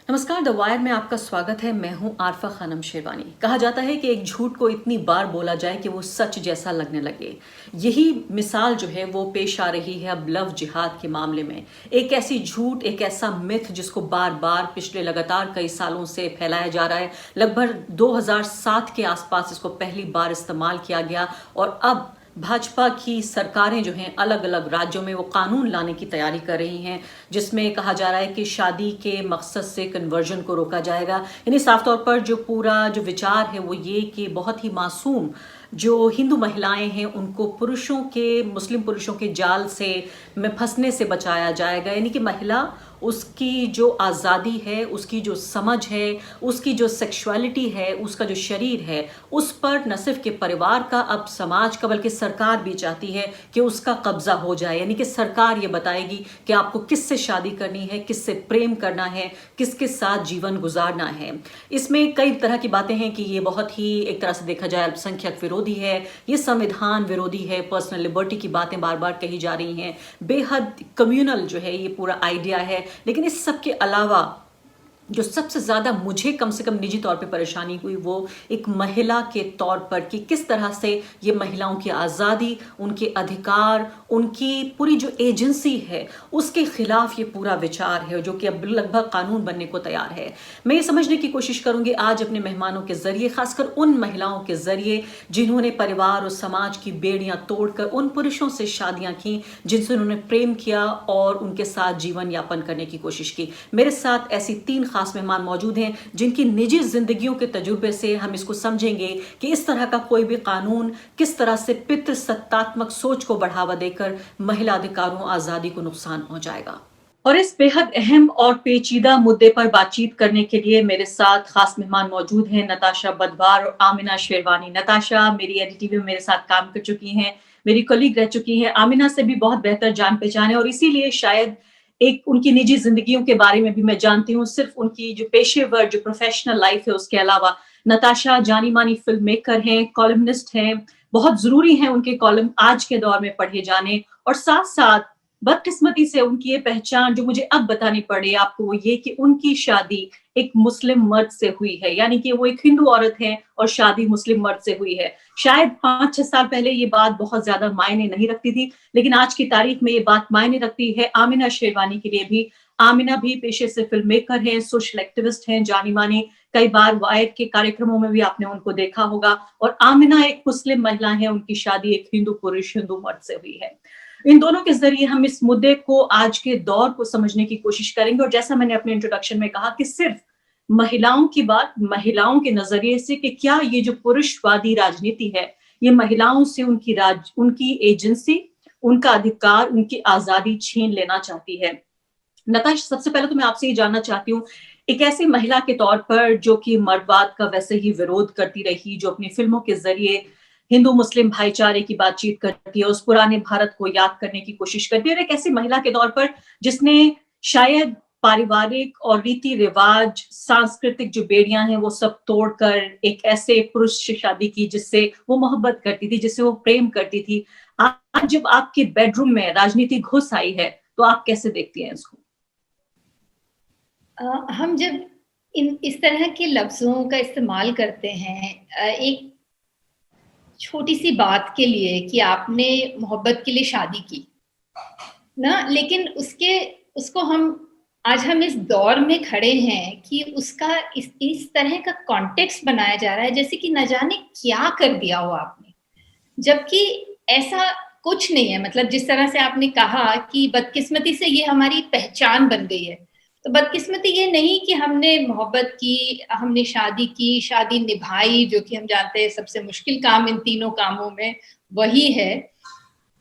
नमस्कार, the wire में आपका स्वागत है। मैं हूं आरफा खानम शेरवानी। कहा जाता है कि एक झूठ को इतनी बार बोला जाए कि वो सच जैसा लगने लगे। यही मिसाल जो है वो पेश आ रही है अब लव जिहाद के मामले में। एक ऐसी झूठ, एक ऐसा मिथ जिसको बार बार पिछले लगातार कई सालों से फैलाया जा रहा है। लगभग 2007 के आसपास इसको पहली बार इस्तेमाल किया गया और अब भाजपा की सरकारें जो हैं अलग अलग राज्यों में वो कानून लाने की तैयारी कर रही हैं, जिसमें कहा जा रहा है कि शादी के मकसद से कन्वर्जन को रोका जाएगा। यानी साफ तौर पर जो पूरा जो विचार है वो ये कि बहुत ही मासूम जो हिंदू महिलाएं हैं उनको मुस्लिम पुरुषों के जाल से में फंसने से बचाया जाएगा। यानी कि महिला, उसकी जो आज़ादी है, उसकी जो समझ है, उसकी जो सेक्सुअलिटी है, उसका जो शरीर है, उस पर न सिर्फ के परिवार का, अब समाज का, बल्कि सरकार भी चाहती है कि उसका कब्जा हो जाए। यानी कि सरकार ये बताएगी कि आपको किससे शादी करनी है, किससे प्रेम करना है, किसके साथ जीवन गुजारना है। इसमें कई तरह की बातें हैं कि ये बहुत ही एक तरह से देखा जाए अल्पसंख्यक विरोधी है, ये संविधान विरोधी है, पर्सनल लिबर्टी की बातें बार बार कही जा रही हैं, बेहद कम्युनल जो है ये पूरा आइडिया है। लेकिन इस सब के अलावा जो सबसे ज्यादा मुझे कम से कम निजी तौर पे परेशानी हुई वो एक महिला के तौर पर कि किस तरह से ये महिलाओं की आज़ादी, उनके अधिकार, उनकी पूरी जो एजेंसी है उसके खिलाफ ये पूरा विचार है जो कि अब लगभग कानून बनने को तैयार है। मैं ये समझने की कोशिश करूंगी आज अपने मेहमानों के जरिए, खासकर उन महिलाओं के जरिए जिन्होंने परिवार और समाज की बेड़ियां तोड़कर उन पुरुषों से शादियां की जिनसे उन्होंने प्रेम किया और उनके साथ जीवन यापन करने की कोशिश की। मेरे साथ ऐसी 3 खास मेहमान मौजूद हैं जिनकी निजी जिंदगियों के तजुर्बे से हम इसको समझेंगे कि इस तरह का कोई भी कानून किस तरह से पितृसत्तात्मक सोच को बढ़ावा देकर महिला अधिकारों, आजादी को नुकसान पहुंचाएगा। और इस बेहद अहम और पेचीदा मुद्दे पर बातचीत करने के लिए मेरे साथ खास मेहमान मौजूद हैं नताशा बदवार और आमिना शेरवानी। नताशा मेरी एडीटीवी में मेरे साथ काम कर चुकी हैं, मेरी कलीग रह चुकी हैं। आमिना से भी बहुत बेहतर जान पहचान है और इसीलिए शायद एक उनकी निजी जिंदगियों के बारे में भी मैं जानती हूँ, सिर्फ उनकी जो पेशेवर जो प्रोफेशनल लाइफ है उसके अलावा। नताशा जानी मानी फिल्म मेकर हैं, कॉलमनिस्ट हैं। बहुत जरूरी है उनके कॉलम आज के दौर में पढ़े जाने। और साथ साथ बदकिस्मती से उनकी ये पहचान जो मुझे अब बतानी पड़े आपको वो ये कि उनकी शादी एक मुस्लिम मर्द से हुई है। यानी कि वो एक हिंदू औरत है और शादी मुस्लिम मर्द से हुई है। शायद 5-6 साल पहले ये बात बहुत ज्यादा मायने नहीं रखती थी, लेकिन आज की तारीख में ये बात मायने रखती है आमिना शेरवानी के लिए भी। आमिना भी पेशे से फिल्म मेकर हैं, सोशल एक्टिविस्ट हैं, जानी मानी। कई बार वायर के कार्यक्रमों में भी आपने उनको देखा होगा। और आमिना एक मुस्लिम महिला है, उनकी शादी एक हिंदू पुरुष, हिंदू मर्द से हुई है। इन दोनों के जरिए हम इस मुद्दे को, आज के दौर को समझने की कोशिश करेंगे। और जैसा मैंने अपने इंट्रोडक्शन में कहा कि सिर्फ महिलाओं की बात, महिलाओं के नजरिए से कि क्या ये जो पुरुषवादी राजनीति है ये महिलाओं से उनकी एजेंसी, उनका अधिकार, उनकी आजादी छीन लेना चाहती है। नताश, सबसे पहले तो मैं आपसे ये जानना चाहती हूँ, एक ऐसी महिला के तौर पर जो कि मर्दवाद का वैसे ही विरोध करती रही, जो अपनी फिल्मों के जरिए हिंदू मुस्लिम भाईचारे की बातचीत करती है, उस पुराने भारत को याद करने की कोशिश करती है, और एक ऐसी महिला के तौर पर जिसने शायद पारिवारिक और रीति रिवाज, सांस्कृतिक जो बेड़ियां हैं वो सब तोड़कर एक ऐसे पुरुष से शादी की जिससे वो मोहब्बत करती थी, जिससे वो प्रेम करती थी। आज जब आपके बेडरूम में राजनीति घुस आई है तो आप कैसे देखती हैं इसको? हम जब इस तरह के लफ्ज़ों का इस्तेमाल करते हैं एक छोटी सी बात के लिए कि आपने मोहब्बत के लिए शादी की ना, लेकिन उसको हम इस दौर में खड़े हैं कि उसका इस तरह का कॉन्टेक्स्ट बनाया जा रहा है जैसे कि न जाने क्या कर दिया हो आपने, जबकि ऐसा कुछ नहीं है। मतलब जिस तरह से आपने कहा कि बदकिस्मती से ये हमारी पहचान बन गई है, तो बदकिस्मती ये नहीं कि हमने मोहब्बत की, हमने शादी की, शादी निभाई, जो कि हम जानते हैं सबसे मुश्किल काम इन तीनों कामों में वही है।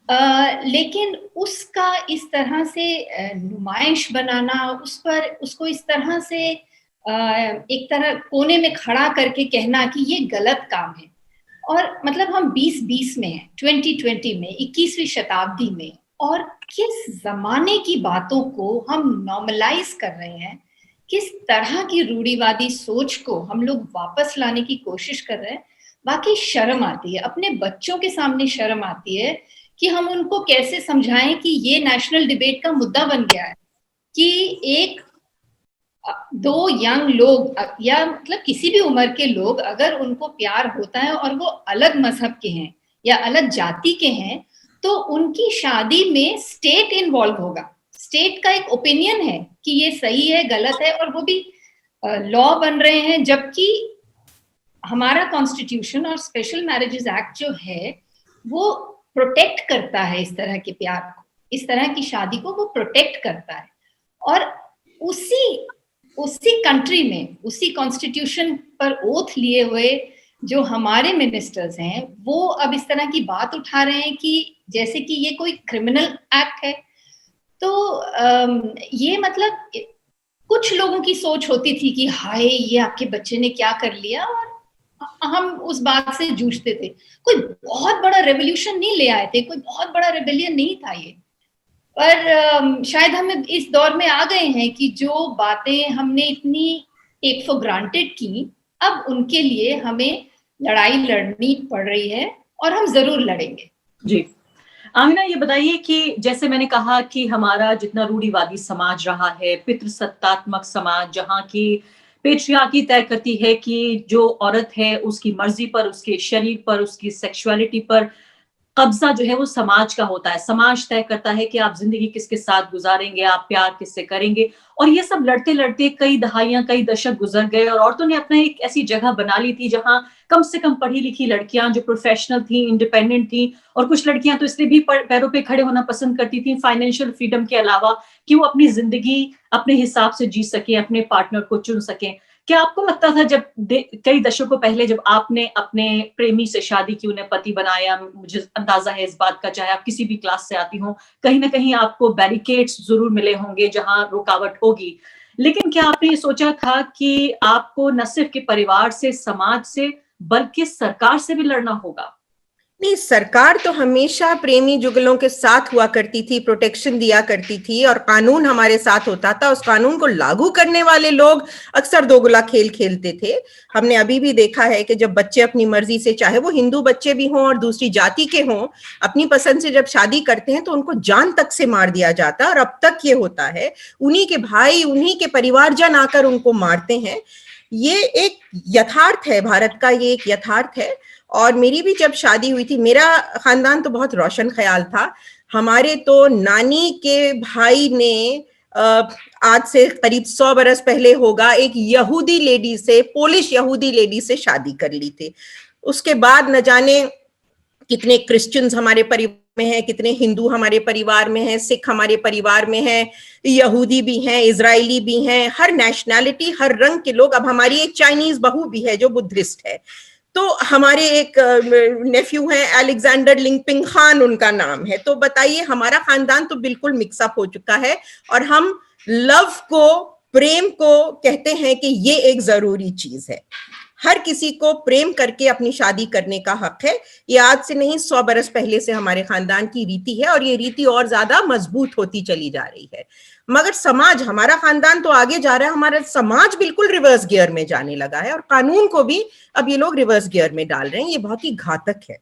लेकिन उसका इस तरह से नुमाइश बनाना, उसको इस तरह से एक तरह कोने में खड़ा करके कहना कि ये गलत काम है। और मतलब हम 2020 में हैं, 2020 में, 21वीं शताब्दी में, और किस जमाने की बातों को हम नॉर्मलाइज कर रहे हैं, किस तरह की रूढ़िवादी सोच को हम लोग वापस लाने की कोशिश कर रहे हैं। बाकी शर्म आती है, अपने बच्चों के सामने शर्म आती है कि हम उनको कैसे समझाएं कि ये नेशनल डिबेट का मुद्दा बन गया है कि एक दो यंग लोग या मतलब किसी भी उम्र के लोग, अगर उनको प्यार होता है और वो अलग मजहब के हैं या अलग जाति के हैं, तो उनकी शादी में स्टेट इन्वॉल्व होगा। स्टेट का एक ओपिनियन है कि ये सही है गलत है, और वो भी लॉ बन रहे हैं। जबकि हमारा कॉन्स्टिट्यूशन और स्पेशल मैरिजेस एक्ट जो है वो प्रोटेक्ट करता है इस तरह के प्यार को, इस तरह की शादी को वो प्रोटेक्ट करता है। और उसी कंट्री में, उसी कॉन्स्टिट्यूशन पर ओथ लिए हुए जो हमारे मिनिस्टर्स हैं, वो अब इस तरह की बात उठा रहे हैं कि जैसे कि ये कोई क्रिमिनल एक्ट है। तो ये मतलब कुछ लोगों की सोच होती थी कि हाय ये आपके बच्चे ने क्या कर लिया, और हम उस बात से जूझते थे। कोई बहुत बड़ा रेवोल्यूशन नहीं ले आए थे, कोई बहुत बड़ा रेबेलियन नहीं था ये। पर शायद हम इस दौर में आ गए हैं कि जो बातें हमने इतनी टेक फॉर ग्रांटेड की, अब उनके लिए हमें लड़ाई लड़नी पड़ रही है, और हम जरूर लड़ेंगे। जी आमिना, ये बताइए कि जैसे मैंने कहा कि हमारा जितना रूढ़िवादी समाज रहा है, पितृसत्तात्मक समाज, जहाँ की पेट्रियार्की तय करती है कि जो औरत है उसकी मर्जी पर, उसके शरीर पर, उसकी सेक्सुअलिटी पर कब्जा जो है वो समाज का होता है। समाज तय करता है कि आप जिंदगी किसके साथ गुजारेंगे, आप प्यार किससे करेंगे। और ये सब लड़ते लड़ते कई दहाइयां, कई दशक गुजर गए और औरतों ने अपना एक ऐसी जगह बना ली थी जहां कम से कम पढ़ी लिखी लड़कियां जो प्रोफेशनल थी, इंडिपेंडेंट थी, और कुछ लड़कियां तो इसलिए भी पैरों पे खड़े होना पसंद करती थी फाइनेंशियल फ्रीडम के अलावा, कि वो अपनी जिंदगी अपने हिसाब से जी सके, अपने पार्टनर को चुन सके। क्या आपको लगता था जब कई दशकों पहले जब आपने अपने प्रेमी से शादी की, उन्हें पति बनाया, मुझे अंदाजा है इस बात का, चाहे आप किसी भी क्लास से आती हो, कहीं ना कहीं आपको बैरिकेड्स जरूर मिले होंगे जहां रुकावट होगी, लेकिन क्या आपने ये सोचा था कि आपको न सिर्फ के परिवार से, समाज से, बल्कि सरकार से भी लड़ना होगा? नहीं, सरकार तो हमेशा प्रेमी जुगलों के साथ हुआ करती थी, प्रोटेक्शन दिया करती थी, और कानून हमारे साथ होता था। उस कानून को लागू करने वाले लोग अक्सर दोगला खेल खेलते थे। हमने अभी भी देखा है कि जब बच्चे अपनी मर्जी से, चाहे वो हिंदू बच्चे भी हों और दूसरी जाति के हों, अपनी पसंद से जब शादी करते हैं तो उनको जान तक से मार दिया जाता है। और अब तक ये होता है, उन्हीं के भाई, उन्हीं के परिवारजन आकर उनको मारते हैं। ये एक यथार्थ है, भारत का ये एक यथार्थ है। और मेरी भी जब शादी हुई थी, मेरा खानदान तो बहुत रोशन ख्याल था। हमारे तो नानी के भाई ने आज से करीब 100 बरस पहले होगा, एक यहूदी लेडी से, पोलिश यहूदी लेडी से शादी कर ली थी। उसके बाद न जाने कितने क्रिश्चियंस हमारे परिवार में हैं, कितने हिंदू हमारे परिवार में हैं, सिख हमारे परिवार में हैं, यहूदी भी हैं, इजरायली भी हैं, हर नेशनैलिटी, हर रंग के लोग। अब हमारी एक चाइनीज बहू भी है जो बुद्धिस्ट है। तो हमारे एक नेफ्यू हैं, अलेक्जेंडर लिंगपिंग खान उनका नाम है। तो बताइए, हमारा खानदान तो बिल्कुल मिक्सअप हो चुका है। और हम लव को, प्रेम को कहते हैं कि ये एक जरूरी चीज है। हर किसी को प्रेम करके अपनी शादी करने का हक है। ये आज से नहीं, 100 बरस पहले से हमारे खानदान की रीति है, और ये रीति और ज्यादा मजबूत होती चली जा रही है। मगर समाज, हमारा खानदान तो आगे जा रहा है, हमारा समाज बिल्कुल रिवर्स गियर में जाने लगा है, और कानून को भी अब ये लोग रिवर्स गियर में डाल रहे हैं। ये बहुत ही घातक है।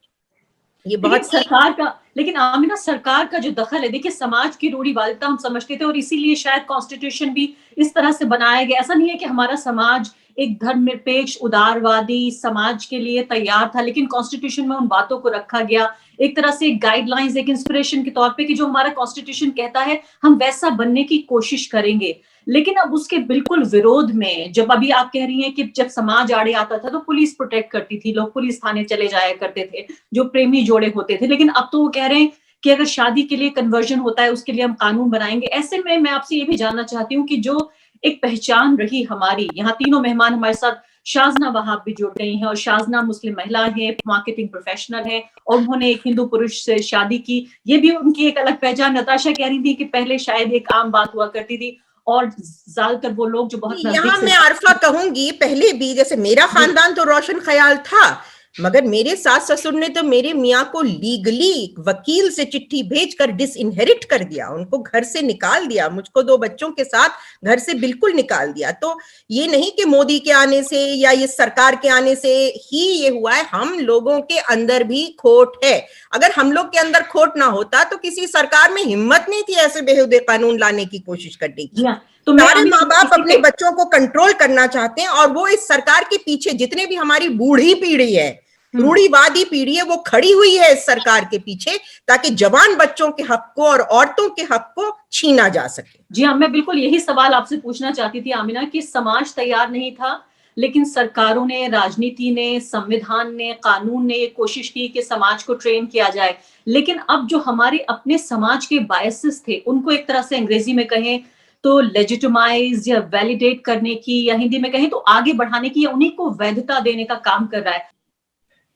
ये बहुत सरकार का, लेकिन आमिना सरकार का जो दखल है, देखिए समाज की रूढ़िवादिता हम समझते थे और इसीलिए शायद कॉन्स्टिट्यूशन भी इस तरह से बनाया गया। ऐसा नहीं है कि हमारा समाज एक धर्मनिरपेक्ष उदारवादी समाज के लिए तैयार था, लेकिन कॉन्स्टिट्यूशन में उन बातों को रखा गया एक तरह से गाइडलाइंस, एक इंस्पिरेशन के तौर पे कि जो हमारा कॉन्स्टिट्यूशन कहता है हम वैसा बनने की कोशिश करेंगे। लेकिन अब उसके बिल्कुल विरोध में, जब अभी आप कह रही हैं कि जब समाज आड़े आता था तो पुलिस प्रोटेक्ट करती थी, लोग पुलिस थाने चले जाया करते थे जो प्रेमी जोड़े होते थे, लेकिन अब तो वो कह रहे हैं कि अगर शादी के लिए कन्वर्जन होता है उसके लिए हम कानून बनाएंगे। ऐसे में मैं आपसे ये भी जानना चाहती हूँ कि जो एक पहचान रही हमारी, यहाँ तीनों मेहमान हमारे साथ शाज़ना वहाब भी जुड़ गई हैं, और शाज़ना मुस्लिम महिला है, मार्केटिंग प्रोफेशनल है, और उन्होंने एक हिंदू पुरुष से शादी की। ये भी उनकी एक अलग पहचान। नताशा कह रही थी कि पहले शायद एक आम बात हुआ करती थी, और ज्यादातर वो लोग जो बहुत यहाँ मैं आरफा कहूंगी, पहले भी जैसे मेरा खानदान तो रोशन ख्याल था, मगर मेरे सास ससुर ने तो मेरे मियाँ को लीगली वकील से चिट्ठी भेजकर डिसइनहेरिट कर दिया, उनको घर से निकाल दिया, मुझको 2 बच्चों के साथ घर से बिल्कुल निकाल दिया। तो ये नहीं कि मोदी के आने से या ये सरकार के आने से ही ये हुआ है, हम लोगों के अंदर भी खोट है। अगर हम लोग के अंदर खोट ना होता तो किसी सरकार में हिम्मत नहीं थी ऐसे बेहुदे कानून लाने की कोशिश करने की। तो मैं सारे माँ बाप इसी अपने पे- बच्चों को कंट्रोल करना चाहते हैं और वो इस सरकार के पीछे, जितने भी हमारी बूढ़ी पीढ़ी है, रूढ़िवादी पीढ़ी है, वो खड़ी हुई है इस सरकार के पीछे, ताकि जवान बच्चों के हक को और औरतों के हक को छीना जा सके। जी हाँ, मैं बिल्कुल यही सवाल आपसे पूछना चाहती थी आमिना, कि समाज तैयार नहीं था, लेकिन सरकारों ने, राजनीति ने, संविधान ने, कानून ने ये कोशिश की कि समाज को ट्रेन किया जाए। लेकिन अब जो हमारे अपने समाज के बायसेस थे, उनको एक तरह से अंग्रेजी में कहें तो लेजिटिमाइज या वैलिडेट करने की, या हिंदी में कहें तो आगे बढ़ाने की, या उन्हीं को वैधता देने का काम कर रहा है।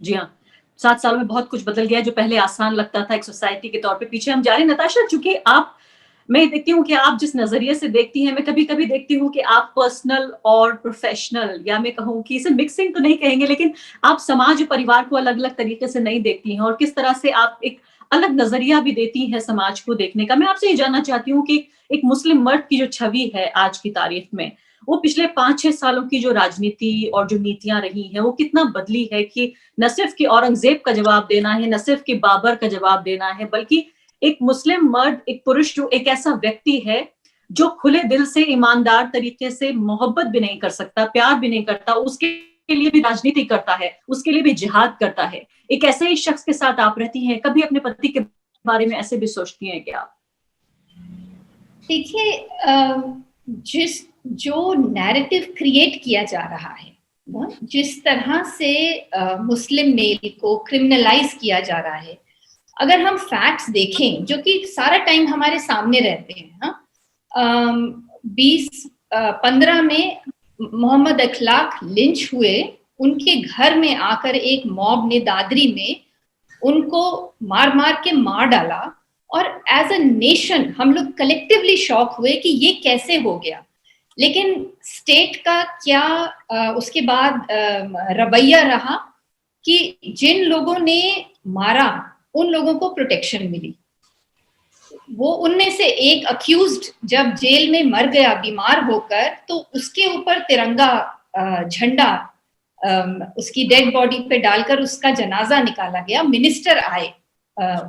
जी हाँ, 7 सालों में बहुत कुछ बदल गया है। जो पहले आसान लगता था एक सोसाइटी के तौर पे, पीछे हम जा रहे हैं। नताशा, चूंकि मैं देखती हूँ कि आप जिस नजरिए से देखती हैं, मैं कभी-कभी देखती हूँ कि आप पर्सनल और प्रोफेशनल, या मैं कहूँ कि इसे मिक्सिंग तो नहीं कहेंगे, लेकिन आप समाज और परिवार को अलग-अलग तरीके से नहीं देखती हैं, और किस तरह से आप एक अलग नजरिया भी देती हैं समाज को देखने का। मैं आपसे ये जानना चाहती हूँ कि एक मुस्लिम मर्द की जो छवि है आज की तारीख में, वो पिछले 5-6 सालों की जो राजनीति और जो नीतियां रही हैं, वो कितना बदली है कि न सिर्फ कि औरंगजेब का जवाब देना है, न सिर्फ कि बाबर का जवाब देना है, बल्कि एक मुस्लिम मर्द, एक पुरुष, जो एक ऐसा व्यक्ति है जो खुले दिल से, ईमानदार तरीके से मोहब्बत भी नहीं कर सकता, प्यार भी नहीं करता, उसके लिए भी राजनीति करता है, उसके लिए भी जिहाद करता है। एक ऐसे ही शख्स के साथ आप रहती हैं, कभी अपने पति के बारे में ऐसे भी सोचती हैं क्या? देखिए, जो नैरेटिव क्रिएट किया जा रहा है ना, जिस तरह से मुस्लिम मेल को क्रिमिनलाइज किया जा रहा है, अगर हम फैक्ट्स देखें जो कि सारा टाइम हमारे सामने रहते हैं, 2015 में मोहम्मद अखलाक लिंच हुए, उनके घर में आकर एक मॉब ने दादरी में उनको मार मार के मार डाला, और एज अ नेशन हम लोग कलेक्टिवली शॉक हुए कि ये कैसे हो गया। लेकिन स्टेट का क्या उसके बाद रवैया रहा कि जिन लोगों ने मारा उन लोगों को प्रोटेक्शन मिली। वो उनमें से एक अक्यूज्ड जब जेल में मर गया बीमार होकर, तो उसके ऊपर तिरंगा झंडा उसकी डेड बॉडी पे डालकर उसका जनाजा निकाला गया, मिनिस्टर आए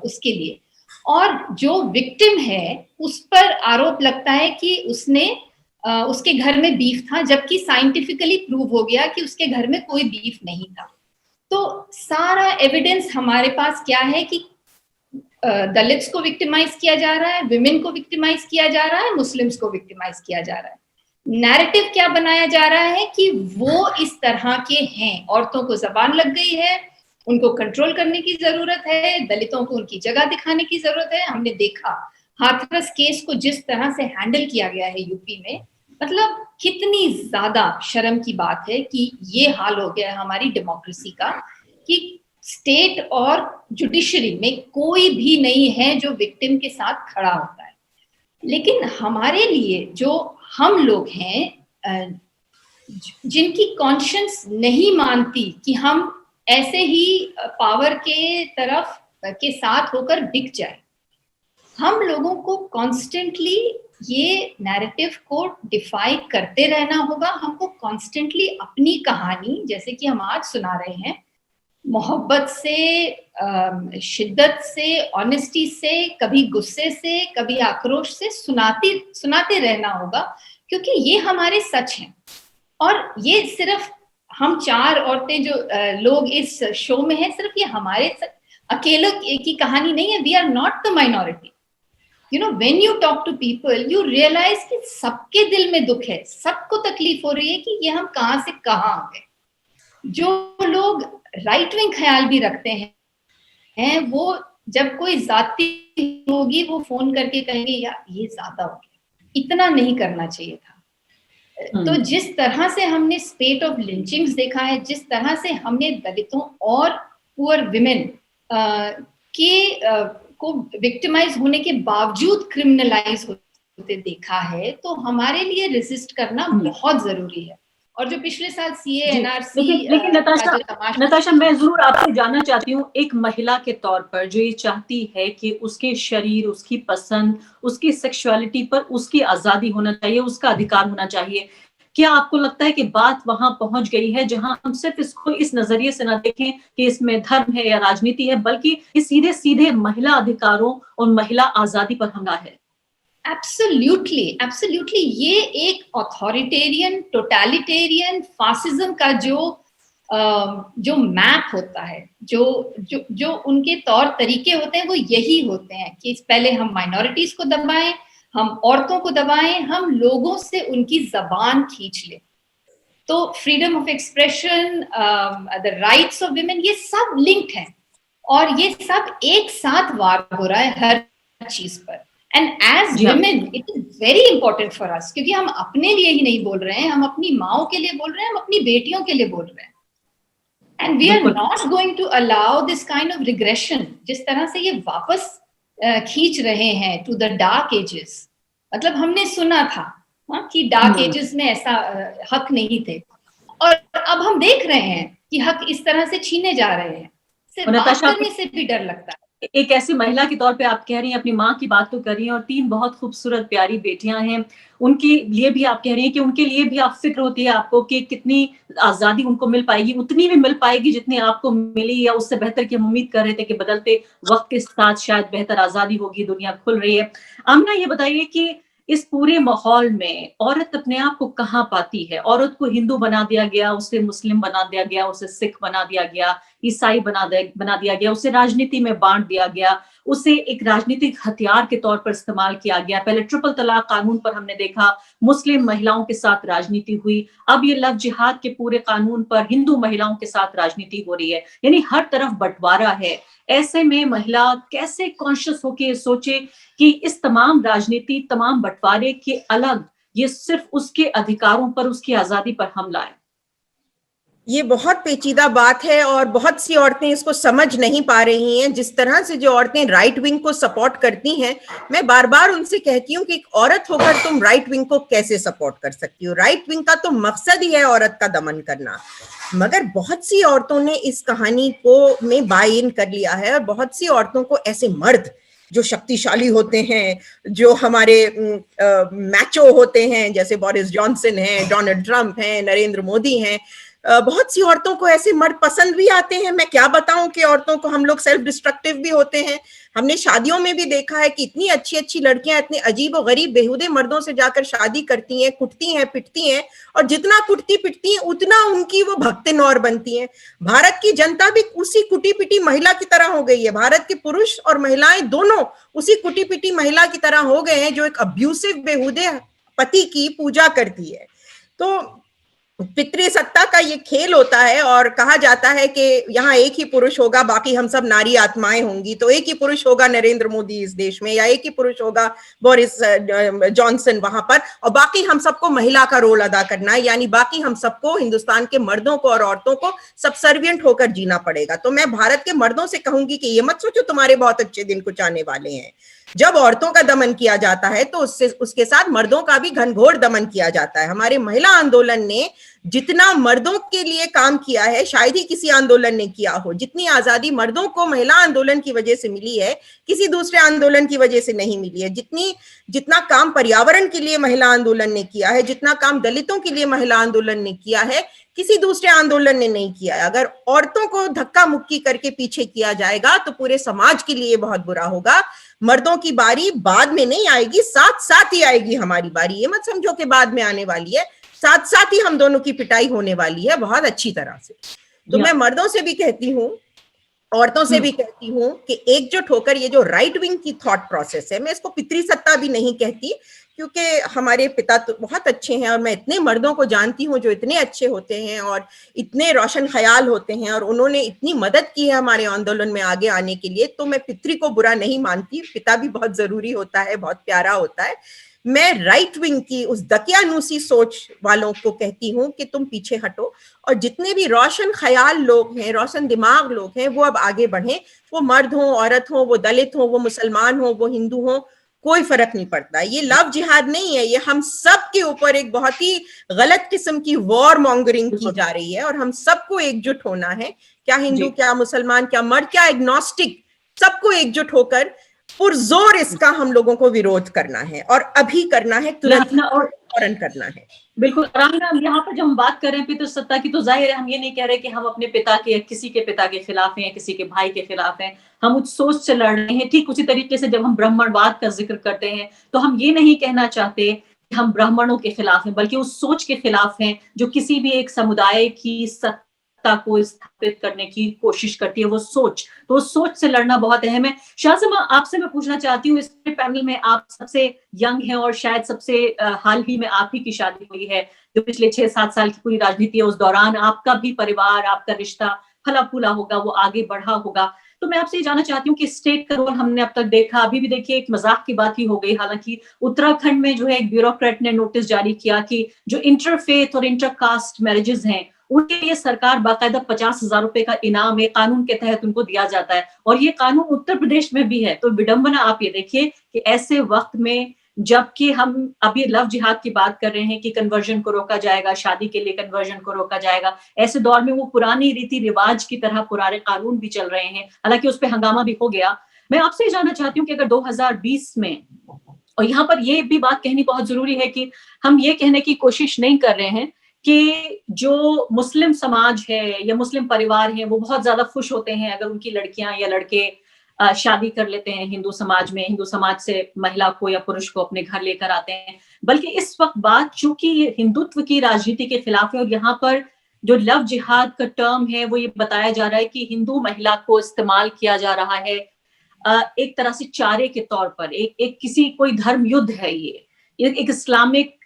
उसके लिए। और जो विक्टिम है उस पर आरोप लगता है कि उसने उसके घर में बीफ था, जबकि साइंटिफिकली प्रूव हो गया कि उसके घर में कोई बीफ नहीं था। तो सारा एविडेंस हमारे पास क्या है कि दलित्स को विक्टिमाइज किया जा रहा है, विमेन को विक्टिमाइज किया जा रहा है, मुस्लिम्स को विक्टिमाइज किया जा रहा है। नैरेटिव क्या बनाया जा रहा है कि वो इस तरह के हैं, औरतों को जबान लग गई है, उनको कंट्रोल करने की जरूरत है, दलितों को उनकी जगह दिखाने की जरूरत है। हमने देखा हाथरस केस को जिस तरह से हैंडल किया गया है यूपी में, मतलब कितनी ज्यादा शर्म की बात है कि ये हाल हो गया है हमारी डेमोक्रेसी का, कि स्टेट और जुडिशरी में कोई भी नहीं है जो विक्टिम के साथ खड़ा होता है। लेकिन हमारे लिए जो हम लोग हैं, जिनकी कॉन्शियंस नहीं मानती कि हम ऐसे ही पावर के तरफ के साथ होकर बिक जाए, हम लोगों को कॉन्स्टेंटली ये नैरेटिव को डिफाई करते रहना होगा। हमको कॉन्स्टेंटली अपनी कहानी, जैसे कि हम आज सुना रहे हैं, मोहब्बत से, शिद्दत से, ऑनेस्टी से, कभी गुस्से से, कभी आक्रोश से सुनाते रहना होगा, क्योंकि ये हमारे सच हैं। और ये सिर्फ हम 4 औरतें जो लोग इस शो में हैं, सिर्फ ये हमारे अकेलों की कहानी नहीं है। We are not the minority. You know, when you talk to people you realise कि सबके दिल में दुख है, सबको तकलीफ हो रही है कि ये हम कहाँ से कहाँ आ गए। जो लोग राइट विंग ख्याल भी रखते हैं, वो जब कोई जाति होगी वो फोन करके कहेंगे यार ये ज्यादा हो गया, इतना नहीं करना चाहिए था। तो जिस तरह से हमने स्पेट ऑफ लिंचिंग्स देखा है, जिस तरह से हमने दलितों और पुअर विमेन को विक्टिमाइज होने के बावजूद क्रिमिनलाइज होते देखा है, तो हमारे लिए रेसिस्ट करना बहुत जरूरी है। और जो पिछले साल सीए एनआरसी, लेकिन नताशा, मैं जरूर आपसे जानना चाहती हूँ, एक महिला के तौर पर जो ये चाहती है कि उसके शरीर, उसकी पसंद, उसकी सेक्सुअलिटी पर उसकी आजादी होना चाहिए, उसका अधिकार होना चाहिए, क्या आपको लगता है कि बात वहां पहुंच गई है जहां हम सिर्फ इसको इस नजरिए से ना देखें कि इसमें धर्म है या राजनीति है, बल्कि ये सीधे सीधे महिला अधिकारों और महिला आजादी पर हमला है? एब्सोल्युटली एब्सोल्युटली, ये एक ऑथोरिटेरियन टोटलिटेरियन फासिज्म का जो मैप होता है, जो उनके तौर तरीके होते हैं, वो यही होते हैं कि पहले हम माइनॉरिटीज को दबाएं, हम औरतों को दबाएं, हम लोगों से उनकी जबान खींच लें। तो freedom of expression, the rights of women, ये सब लिंक्ड है और ये सब एक साथ वार हो रहा है हर चीज पर। And as women it is very important for us, क्योंकि हम अपने लिए ही नहीं बोल रहे हैं, हम अपनी माओं के लिए बोल रहे हैं, हम अपनी बेटियों के लिए बोल रहे हैं। And we are not going to allow this kind of regression, जिस तरह से ये वापस खींच रहे हैं टू द डार्क एजेस। मतलब हमने सुना था कि डार्क एजेस में ऐसा हक नहीं थे, और अब हम देख रहे हैं कि हक इस तरह से छीने जा रहे हैं। सिर्फ बात करने से भी डर लगता है। एक ऐसी महिला के तौर पे आप कह रही हैं, अपनी माँ की बात तो कर रही हैं, और 3 बहुत खूबसूरत प्यारी बेटियां हैं, उनके लिए भी आप कह रही हैं कि उनके लिए भी आप फिक्र होती है आपको कि कितनी आजादी उनको मिल पाएगी, उतनी भी मिल पाएगी जितनी आपको मिली, या उससे बेहतर की हम उम्मीद कर रहे थे कि बदलते वक्त के साथ शायद बेहतर आजादी होगी, दुनिया खुल रही है। आमना, ये बताइए कि इस पूरे माहौल में औरत अपने आप को कहाँ पाती है? औरत को हिंदू बना दिया गया, उसे मुस्लिम बना दिया गया, उसे सिख बना दिया गया, ईसाई बना दिया गया, उसे राजनीति में बांट दिया गया, उसे एक राजनीतिक हथियार के तौर पर इस्तेमाल किया गया। पहले ट्रिपल तलाक कानून पर हमने देखा मुस्लिम महिलाओं के साथ राजनीति हुई, अब ये लव जिहाद के पूरे कानून पर हिंदू महिलाओं के साथ राजनीति हो रही है, यानी हर तरफ बंटवारा है। ऐसे में महिला कैसे कॉन्शियस होके सोचे कि इस तमाम राजनीति, तमाम बंटवारे के अलग ये सिर्फ उसके अधिकारों पर, उसकी आजादी पर हमला है? ये बहुत पेचीदा बात है और बहुत सी औरतें इसको समझ नहीं पा रही हैं। जिस तरह से जो औरतें राइट विंग को सपोर्ट करती हैं, मैं बार बार उनसे कहती हूँ कि एक औरत होकर तुम राइट विंग को कैसे सपोर्ट कर सकती हो? राइट विंग का तो मकसद ही है औरत का दमन करना। मगर बहुत सी औरतों ने इस कहानी को में बाय इन कर लिया है, और बहुत सी औरतों को ऐसे मर्द जो शक्तिशाली होते हैं, जो हमारे मैचो होते हैं, जैसे बोरिस जॉनसन हैं, डोनाल्ड ट्रंप हैं, नरेंद्र मोदी हैं, बहुत सी औरतों को ऐसे मर्द पसंद भी आते हैं। मैं क्या बताऊं कि औरतों को, हम लोग सेल्फ डिस्ट्रक्टिव भी होते हैं। हमने शादियों में भी देखा है कि इतनी अच्छी अच्छी लड़कियां इतने अजीब और गरीब बेहुदे मर्दों से जाकर शादी करती हैं, कुटती हैं, पिटती हैं, और जितना कुटती पिटती हैं उतना उनकी वो भक्तिन और बनती हैं। भारत की जनता भी उसी कुटी पिटी महिला की तरह हो गई है। भारत के पुरुष और महिलाएं दोनों उसी कुटी पिटी महिला की तरह हो गए हैं, जो एक अब्यूसिव बेहुदे पति की पूजा करती है। तो पितृसत्ता का ये खेल होता है, और कहा जाता है कि यहाँ एक ही पुरुष होगा, बाकी हम सब नारी आत्माएं होंगी। तो एक ही पुरुष होगा नरेंद्र मोदी इस देश में, या एक ही पुरुष होगा बोरिस जॉनसन वहां पर, और बाकी हम सबको महिला का रोल अदा करना है, यानी बाकी हम सबको, हिंदुस्तान के मर्दों को और औरतों को सबसर्विएंट होकर जीना पड़ेगा। तो मैं भारत के मर्दों से कहूंगी कि ये मत सोचो तुम्हारे बहुत अच्छे दिन कुछ आने वाले हैं। जब औरतों का दमन किया जाता है तो उसके साथ मर्दों का भी घनघोर दमन किया जाता है। हमारे महिला आंदोलन ने जितना मर्दों के लिए काम किया है, शायद ही किसी आंदोलन ने किया हो। जितनी आजादी मर्दों को महिला आंदोलन की वजह से मिली है, किसी दूसरे आंदोलन की वजह से नहीं मिली है। जितना काम पर्यावरण के लिए महिला आंदोलन ने किया है, जितना काम दलितों के लिए महिला आंदोलन ने किया है, किसी दूसरे आंदोलन ने नहीं किया है। अगर औरतों को धक्का मुक्की करके पीछे किया जाएगा तो पूरे समाज के लिए बहुत बुरा होगा। मर्दों की बारी बाद में नहीं आएगी, साथ साथ ही आएगी हमारी बारी। ये मत समझो कि बाद में आने वाली है, साथ साथ ही हम दोनों की पिटाई होने वाली है बहुत अच्छी तरह से। तो मैं मर्दों से भी कहती हूँ, औरतों से भी कहती हूँ कि एकजुट होकर ये जो राइट विंग की थॉट प्रोसेस है, मैं इसको पितृसत्ता भी नहीं कहती, क्योंकि हमारे पिता तो बहुत अच्छे हैं, और मैं इतने मर्दों को जानती हूँ जो इतने अच्छे होते हैं और इतने रोशन ख्याल होते हैं, और उन्होंने इतनी मदद की है हमारे आंदोलन में आगे आने के लिए। तो मैं पितृ को बुरा नहीं मानती, पिता भी बहुत जरूरी होता है, बहुत प्यारा होता है। मैं राइट विंग की उस दकियानूसी सोच वालों को कहती हूँ कि तुम पीछे हटो, और जितने भी रोशन ख्याल लोग हैं, रोशन दिमाग लोग हैं, वो अब आगे बढ़ें। वो मर्द हो, औरत हो, वो दलित हो, वो मुसलमान हो, वो हिंदू हो, कोई फर्क नहीं पड़ता। ये लव जिहाद नहीं है, ये हम सब के ऊपर एक बहुत ही गलत किस्म की वॉर मॉन्गरिंग की जा रही है, और हम सबको एकजुट होना है। क्या हिंदू, क्या मुसलमान, क्या मर्द, क्या एग्नोस्टिक, सबको एकजुट होकर पुरजोर इसका हम लोगों को विरोध करना है और अभी करना है, तुरंत और फौरन करना है। बिल्कुल। यहाँ पर जब हम बात कर रहे हैं पितृसत्ता की, तो जाहिर है हम ये नहीं कह रहे कि हम अपने पिता के, किसी के पिता के खिलाफ हैं, किसी के भाई के खिलाफ हैं, हम उस सोच से लड़ रहे हैं। ठीक उसी तरीके से जब हम ब्राह्मणवाद का जिक्र करते हैं तो हम ये नहीं कहना चाहते कि हम ब्राह्मणों के खिलाफ हैं, बल्कि उस सोच के खिलाफ हैं जो किसी भी एक समुदाय की सत्ता को स्थापित करने की कोशिश करती है, वो सोच। तो उस सोच से लड़ना बहुत अहम है। शाज़मा, आपसे मैं पूछना चाहती हूँ, इस पैनल में आप सबसे यंग हैं और शायद सबसे हाल ही में आप ही की शादी हुई है, जो पिछले 6-7 साल की पूरी राजनीति है, उस दौरान आपका भी परिवार, आपका रिश्ता फला फूला होगा, वो आगे बढ़ा होगा। तो मैं आपसे ये जानना चाहती हूँ कि स्टेट का रोल हमने अब तक देखा, अभी भी देखिए एक मजाक की बात ही हो गई। हालांकि उत्तराखंड में जो है एक ब्यूरोक्रेट ने नोटिस जारी किया कि जो इंटरफेथ और इंटरकास्ट मैरिजेस हैं उनके लिए सरकार बाकायदा 50,000 रुपए का इनाम है, कानून के तहत उनको दिया जाता है, और ये कानून उत्तर प्रदेश में भी है। तो विडंबना आप ये देखिए कि ऐसे वक्त में, जबकि हम अभी लव जिहाद की बात कर रहे हैं कि कन्वर्जन को रोका जाएगा, शादी के लिए कन्वर्जन को रोका जाएगा, ऐसे दौर में वो पुरानी रीति रिवाज की तरह पुराने कानून भी चल रहे हैं। हालांकि उस पर हंगामा भी हो गया। मैं आपसे ये जानना चाहती हूँ कि अगर 2020 में, और यहाँ पर ये भी बात कहनी बहुत जरूरी है कि हम ये कहने की कोशिश नहीं कर रहे हैं कि जो मुस्लिम समाज है या मुस्लिम परिवार है वो बहुत ज्यादा खुश होते हैं अगर उनकी लड़कियां या लड़के शादी कर लेते हैं हिंदू समाज में, हिंदू समाज से महिला को या पुरुष को अपने घर लेकर आते हैं। बल्कि इस वक्त बात चूंकि हिंदुत्व की राजनीति के खिलाफ है, और यहाँ पर जो लव जिहाद का टर्म है वो ये बताया जा रहा है कि हिंदू महिला को इस्तेमाल किया जा रहा है एक तरह से चारे के तौर पर। एक किसी कोई धर्म युद्ध है ये, एक इस्लामिक,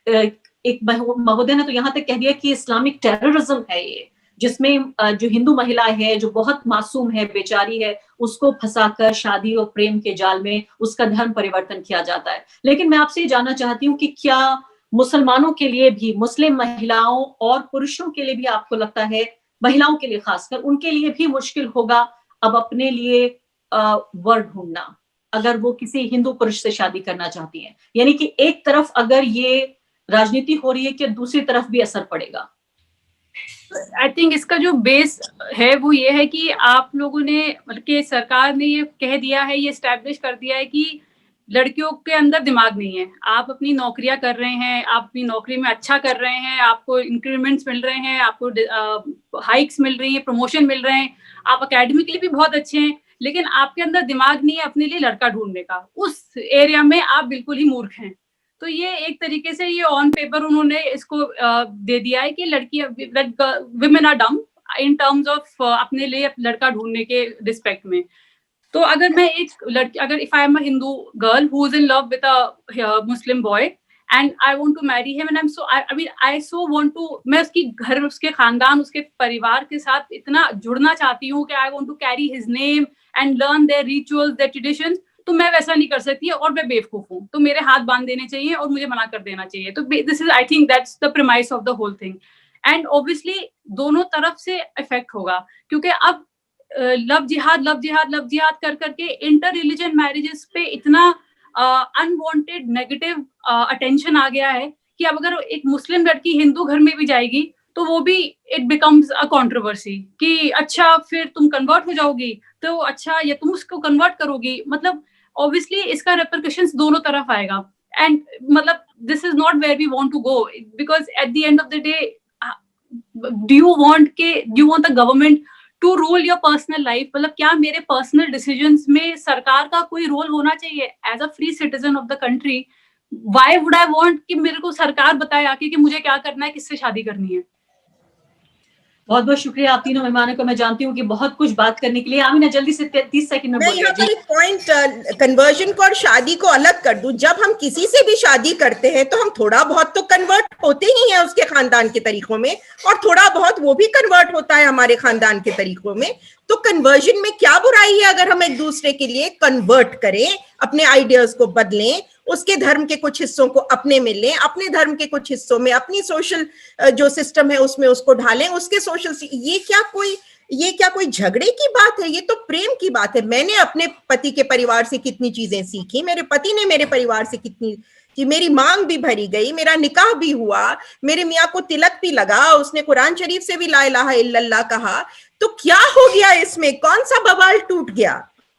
एक महोदय ने तो यहाँ तक कह दिया कि इस्लामिक टेररिज्म है ये, जिसमें जो हिंदू महिला है, जो बहुत मासूम है, बेचारी है, उसको फंसाकर शादी और प्रेम के जाल में उसका धर्म परिवर्तन किया जाता है। लेकिन मैं आपसे ये जानना चाहती हूँ कि क्या मुसलमानों के लिए भी, मुस्लिम महिलाओं और पुरुषों के लिए भी आपको लगता है, महिलाओं के लिए खासकर, उनके लिए भी मुश्किल होगा अब अपने लिए वर ढूंढना अगर वो किसी हिंदू पुरुष से शादी करना चाहती हैं? यानी कि एक तरफ अगर ये राजनीति हो रही है कि दूसरी तरफ भी असर पड़ेगा? आई थिंक इसका जो बेस है वो ये है कि आप लोगों ने, बल्कि सरकार ने ये कह दिया है, ये एस्टैब्लिश कर दिया है कि लड़कियों के अंदर दिमाग नहीं है। आप अपनी नौकरियां कर रहे हैं, आप अपनी नौकरी में अच्छा कर रहे हैं, आपको इंक्रीमेंट्स मिल रहे हैं, आपको हाइक्स मिल रही हैं, प्रमोशन मिल रहे हैं, आप अकेडमिकली भी बहुत अच्छे हैं, लेकिन आपके अंदर दिमाग नहीं है अपने लिए लड़का ढूंढने का। उस एरिया में आप बिल्कुल ही मूर्ख हैं। तो ये एक तरीके से ये ऑन पेपर उन्होंने इसको दे दिया है कि women are dumb in terms of अपने लिए लड़का ढूंढने के रिस्पेक्ट में। तो अगर मैं एक लड़की, अगर if I am a Hindu girl who is in love with a Muslim boy and I want to marry him, and I so want to, मैं उसकी घर, उसके खानदान, उसके परिवार के साथ इतना जुड़ना चाहती हूँ कि I want to carry his name and learn their rituals, their traditions, तो मैं वैसा नहीं कर सकती और मैं बेवकूफ हूँ, तो मेरे हाथ बांध देने चाहिए और मुझे मना कर देना चाहिए। तो this is, I think that's the premise of the whole thing. And obviously दोनों तरफ से इफेक्ट होगा, क्योंकि अब लव जिहाद कर करके इंटर रिलीजन मैरिजेस पे इतना अनवांटेड नेगेटिव अटेंशन आ गया है कि अब अगर एक मुस्लिम लड़की हिंदू घर में भी जाएगी तो वो भी इट बिकम्स अ कंट्रोवर्सी कि अच्छा फिर तुम कन्वर्ट हो जाओगी, तो अच्छा या तुम उसको कन्वर्ट करोगी। मतलब ऑब्वियसली इसका रेपरकशंस दोनों तरफ आएगा। एंड मतलब this is not where we want to go, because at the end of the day do you want the government to rule your personal life? मतलब क्या मेरे पर्सनल डिसीजंस में सरकार का कोई रोल होना चाहिए? As a free citizen of the country, why would I want कि मेरे को सरकार बताए आके कि मुझे क्या करना है, किससे शादी करनी है? बहुत बहुत शुक्रिया आप तीनों मेहमानों को। मैं जानती हूँ कि बहुत कुछ बात करने के लिए। आमिना जल्दी से 30 सेकंड में मैं यहाँ पर एक पॉइंट कन्वर्जन को और शादी को अलग कर दूं। जब हम किसी से भी शादी करते हैं तो हम थोड़ा बहुत तो कन्वर्ट होते ही हैं उसके खानदान के तरीकों में, और थोड़ा बहुत वो भी कन्वर्ट होता है हमारे खानदान के तरीकों में। तो कन्वर्जन में क्या बुराई है अगर हम एक दूसरे के लिए कन्वर्ट करें, अपने आइडियाज को बदलें, उसके धर्म के कुछ हिस्सों को अपने में लें, अपने धर्म के कुछ हिस्सों में अपनी सोशल जो सिस्टम है उसमें उसको ढालें, उसके सोशल। ये क्या कोई झगड़े की बात है? ये तो प्रेम की बात है। मैंने अपने पति के परिवार से कितनी चीजें सीखी, मेरे पति ने मेरे परिवार से कितनी, कि मेरी मांग भी भरी गई, मेरा निकाह भी हुआ, मेरे मियाँ को तिलक भी लगा, उसने कुरान शरीफ से भी ला इलाहा इल्लल्लाह कहा। तो क्या हो गया इसमें? कौन सा बवाल टूट गया?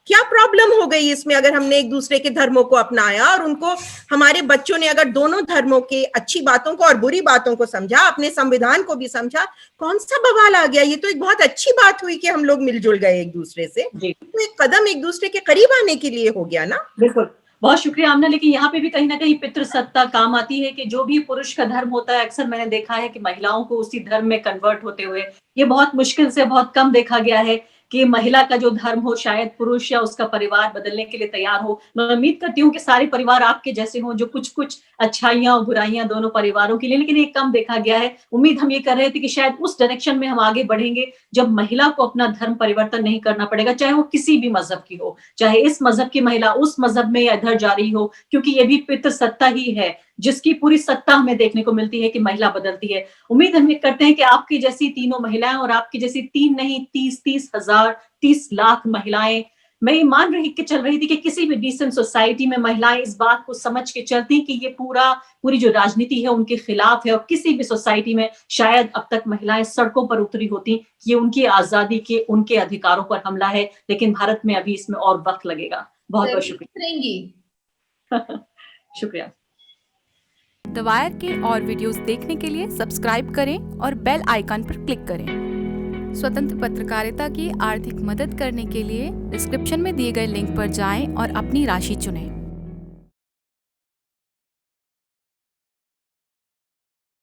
क्या प्रॉब्लम हो गई इसमें अगर हमने एक दूसरे के धर्मों को अपनाया और उनको, हमारे बच्चों ने अगर दोनों धर्मों के अच्छी बातों को और बुरी बातों को समझा, अपने संविधान को भी समझा, कौन सा बवाल आ गया? ये तो एक बहुत अच्छी बात हुई कि हम लोग मिलजुल गए एक दूसरे से, तो एक कदम एक दूसरे के करीब आने के लिए हो गया ना। बिल्कुल, बहुत शुक्रिया आमना। लेकिन यहाँ पे भी कहीं ना कहीं पितृसत्ता काम आती है कि जो भी पुरुष का धर्म होता है, अक्सर मैंने देखा है कि महिलाओं को उसी धर्म में कन्वर्ट होते हुए, ये बहुत मुश्किल से, बहुत कम देखा गया है कि महिला का जो धर्म हो शायद पुरुष या उसका परिवार बदलने के लिए तैयार हो। मैं उम्मीद करती हूँ कि सारे परिवार आपके जैसे हों, जो कुछ कुछ अच्छाइयां और बुराइयां दोनों परिवारों के लिए, लेकिन ये कम देखा गया है। उम्मीद हम ये कर रहे थे कि शायद उस डायरेक्शन में हम आगे बढ़ेंगे जब महिला को अपना धर्म परिवर्तन नहीं करना पड़ेगा, चाहे वो किसी भी मजहब की हो, चाहे इस मजहब की महिला उस मजहब में या इधर जा रही हो, क्योंकि ये भी पितृसत्ता ही है जिसकी पूरी सत्ता हमें देखने को मिलती है कि महिला बदलती है। उम्मीद हम ये करते हैं कि आपकी जैसी तीनों महिलाएं और आपकी जैसी 3 नहीं 30 लाख महिलाएं, मैं ये मान रही कि चल रही थी कि किसी भी डिसेंट सोसाइटी में महिलाएं इस बात को समझ के चलती कि ये पूरी जो राजनीति है उनके खिलाफ है, और किसी भी सोसाइटी में शायद अब तक महिलाएं सड़कों पर उतरी होती, ये उनकी आजादी के, उनके अधिकारों पर हमला है। लेकिन भारत में अभी इसमें और वक्त लगेगा। बहुत बहुत शुक्रिया। शुक्रिया। द वायर के और वीडियोस देखने के लिए सब्सक्राइब करें और बेल आइकन पर क्लिक करें। स्वतंत्र पत्रकारिता की आर्थिक मदद करने के लिए डिस्क्रिप्शन में दिए गए लिंक पर जाएं और अपनी राशि चुनें।